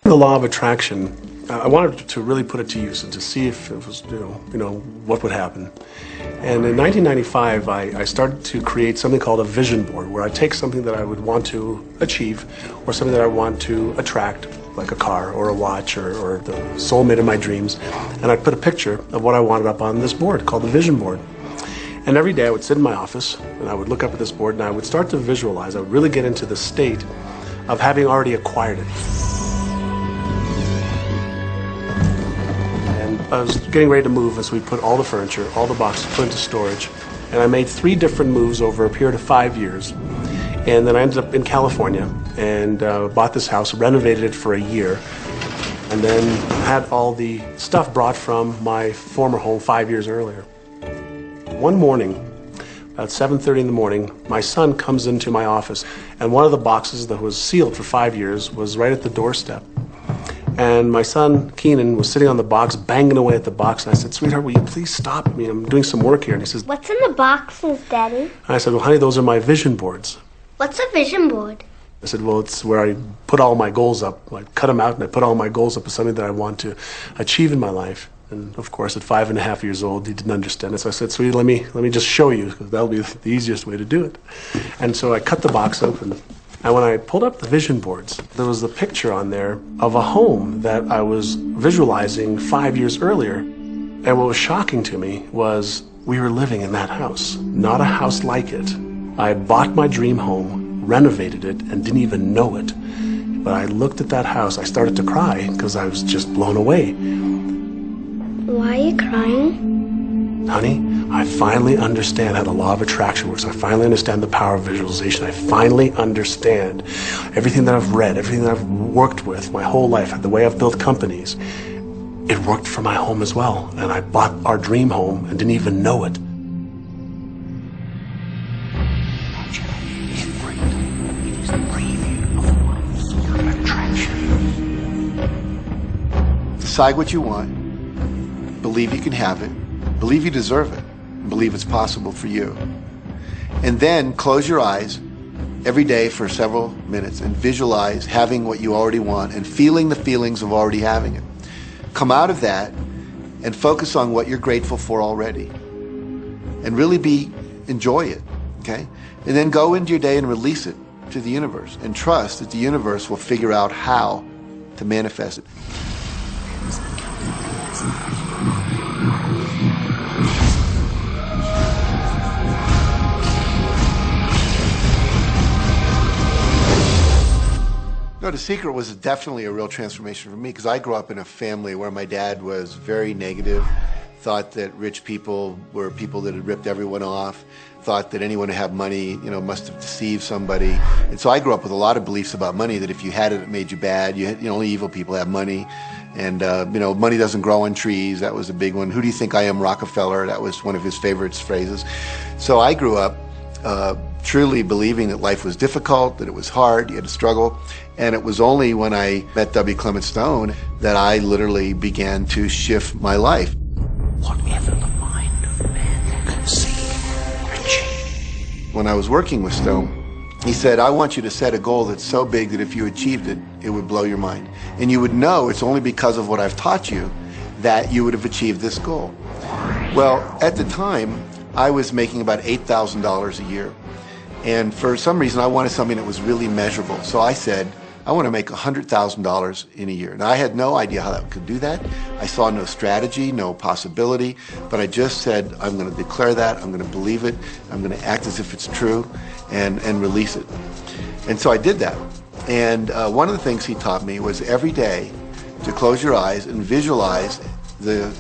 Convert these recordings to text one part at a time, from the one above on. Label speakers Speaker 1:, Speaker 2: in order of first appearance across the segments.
Speaker 1: The law of attraction, I wanted to really put it to use and to see if it was, what would happen. And in 1995, I started to create something called a vision board, where I take something that I would want to achieve or something that I want to attract, like a car or a watch or the soulmate of my dreams, and I'd put a picture of what I wanted up on this board called the vision board. And every day I would sit in my office and I would look up at this board and I would start to visualize. I would really get into the state of having already acquired it. I was getting ready to move as we put all the furniture, all the boxes put into storage. And I made 3 different moves over a period of 5 years. And then I ended up in California and bought this house, renovated it for a year, and then had all the stuff brought from my former home 5 years earlier. One morning, at 7:30 in the morning, my son comes into my office, and one of the boxes that was sealed for 5 years was right at the doorstep. And my son, Keenan, was sitting on the box, banging away at the box. And I said, "Sweetheart, will you please stop? I'm doing some work here." And he says,
Speaker 2: "What's in the boxes, Daddy?"
Speaker 1: And I said, "Well, honey, those are my vision boards."
Speaker 2: "What's a vision board?"
Speaker 1: I said, "Well, it's where I put all my goals up. I cut them out and I put all my goals up as something that I want to achieve in my life." And of course, at 5.5 years old, he didn't understand it. So I said, "Sweetie, let me just show you, because that'll be the easiest way to do it." And so I cut the box open. And when I pulled up the vision boards, there was a picture on there of a home that I was visualizing 5 years earlier. And what was shocking to me was we were living in that house, not a house like it. I had bought my dream home, renovated it, and didn't even know it. But I looked at that house, I started to cry because I was just blown away.
Speaker 2: Why are you crying?
Speaker 1: Honey, I finally understand how the law of attraction works. I finally understand the power of visualization. I finally understand everything that I've read, everything that I've worked with my whole life, the way I've built companies. It worked for my home as well. And I bought our dream home and didn't even know it.
Speaker 3: Decide what you want. Believe you can have it. Believe you deserve it. Believe it's possible for you. And then close your eyes every day for several minutes and visualize having what you already want and feeling the feelings of already having it. Come out of that and focus on what you're grateful for already. And really enjoy it, okay? And then go into your day and release it to the universe and trust that the universe will figure out how to manifest it. No, the secret was definitely a real transformation for me, because I grew up in a family where my dad was very negative, thought that rich people were people that had ripped everyone off, thought that anyone who had money, must have deceived somebody. And so I grew up with a lot of beliefs about money, that if you had it, it made you bad. Only evil people have money. And, money doesn't grow on trees. That was a big one. Who do you think I am, Rockefeller? That was one of his favorite phrases. So I grew up truly believing that life was difficult, that it was hard, you had to struggle. And it was only when I met W. Clement Stone that I literally began to shift my life.
Speaker 4: Whatever the mind of man can see, achieve.
Speaker 3: When I was working with Stone, he said, "I want you to set a goal that's so big that if you achieved it, it would blow your mind. And you would know it's only because of what I've taught you that you would have achieved this goal." Well, at the time, I was making about $8,000 a year. And for some reason, I wanted something that was really measurable. So I said, I want to make $100,000 in a year. Now, I had no idea how I could do that. I saw no strategy, no possibility, but I just said, I'm going to declare that, I'm going to believe it, I'm going to act as if it's true, and release it. And so I did that. And one of the things he taught me was every day to close your eyes and visualize the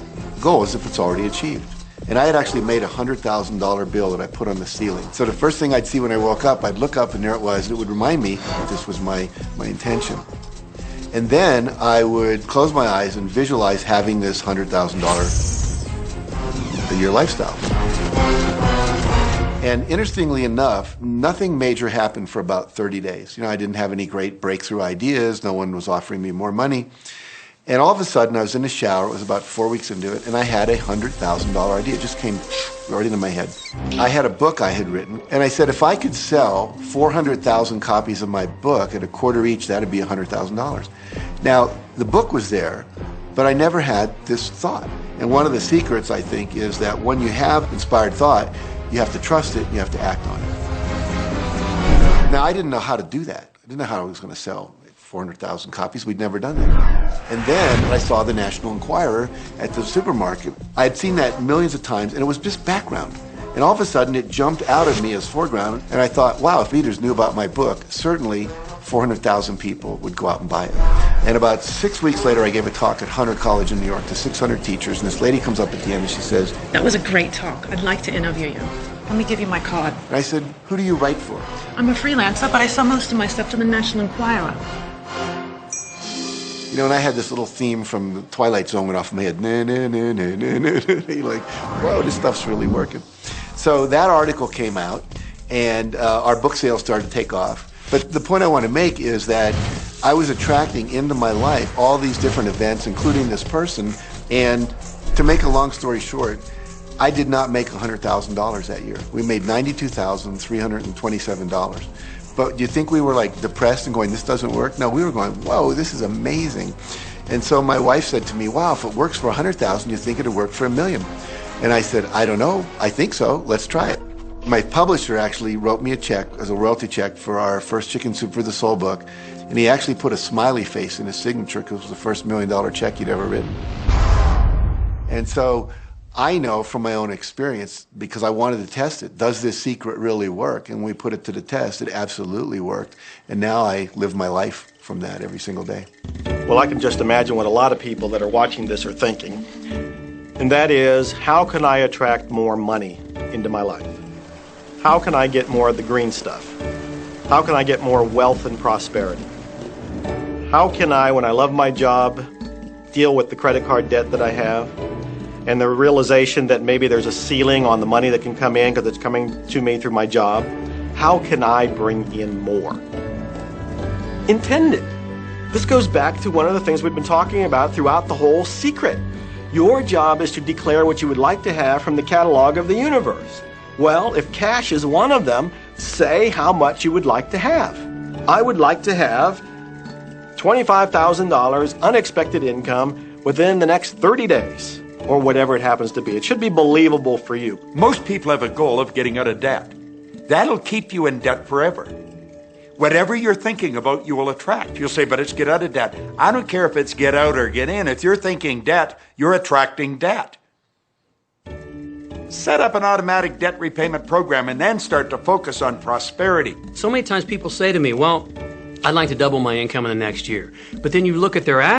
Speaker 3: goal as if it's already achieved. And I had actually made a $100,000 bill that I put on the ceiling. So the first thing I'd see when I woke up, I'd look up and there it was, and it would remind me that this was my intention. And then I would close my eyes and visualize having this $100,000 a year lifestyle. And interestingly enough, nothing major happened for about 30 days. I didn't have any great breakthrough ideas. No one was offering me more money. And all of a sudden, I was in the shower. It was about 4 weeks into it, and I had a $100,000 idea. It just came right into my head. I had a book I had written, and I said, if I could sell 400,000 copies of my book at a quarter each, that'd be $100,000. Now, the book was there, but I never had this thought. And one of the secrets, I think, is that when you have inspired thought, you have to trust it and you have to act on it. Now, I didn't know how to do that. I didn't know how I was going to sell 400,000 copies. We'd never done that. And then I saw the National Enquirer at the supermarket. I had seen that millions of times, and it was just background. And all of a sudden, it jumped out of me as foreground, and I thought, wow, if readers knew about my book, certainly 400,000 people would go out and buy it. And about 6 weeks later, I gave a talk at Hunter College in New York to 600 teachers, and this lady comes up at the end and she says,
Speaker 5: "That was a great talk. I'd like to interview you. Let me give you my card."
Speaker 3: and I said, who do you write for?
Speaker 5: I'm a freelancer, but I sell most of my stuff to the National Enquirer.
Speaker 3: You know, and I had this little theme from the Twilight Zone went off in my head. Na, na, na, na, na, na. You're like, whoa, this stuff's really working. So that article came out, and our book sales started to take off. But the point I want to make is that I was attracting into my life all these different events, including this person. And to make a long story short, I did not make $100,000 that year. We made $92,327. But do you think we were like depressed and going, this doesn't work? No, we were going, whoa, this is amazing. And so my wife said to me, wow, if it works for 100,000, you think it'd work for 1 million? And I said, I don't know. I think so. Let's try it. My publisher actually wrote me a check as a royalty check for our first Chicken Soup for the Soul book. And he actually put a smiley face in his signature because it was the first $1 million check he'd ever written. And so I know from my own experience, because I wanted to test it, does this secret really work? And when we put it to the test, it absolutely worked. And now I live my life from that every single day.
Speaker 6: Well, I can just imagine what a lot of people that are watching this are thinking. And that is, how can I attract more money into my life? How can I get more of the green stuff? How can I get more wealth and prosperity? How can I, when I love my job, deal with the credit card debt that I have? And the realization that maybe there's a ceiling on the money that can come in because it's coming to me through my job. How can I bring in more? Intended. This goes back to one of the things we've been talking about throughout the whole secret. Your job is to declare what you would like to have from the catalog of the universe. Well, if cash is one of them, say how much you would like to have. I would like to have $25,000 unexpected income within the next 30 days. Or whatever it happens to be. It should be believable for you.
Speaker 7: Most people have a goal of getting out of debt. That'll keep you in debt forever. Whatever you're thinking about, you will attract. You'll say, but it's get out of debt. I don't care if it's get out or get in. If you're thinking debt, you're attracting debt. Set up an automatic debt repayment program and then start to focus on prosperity.
Speaker 8: So many times people say to me, well, I'd like to double my income in the next year. But then you look at their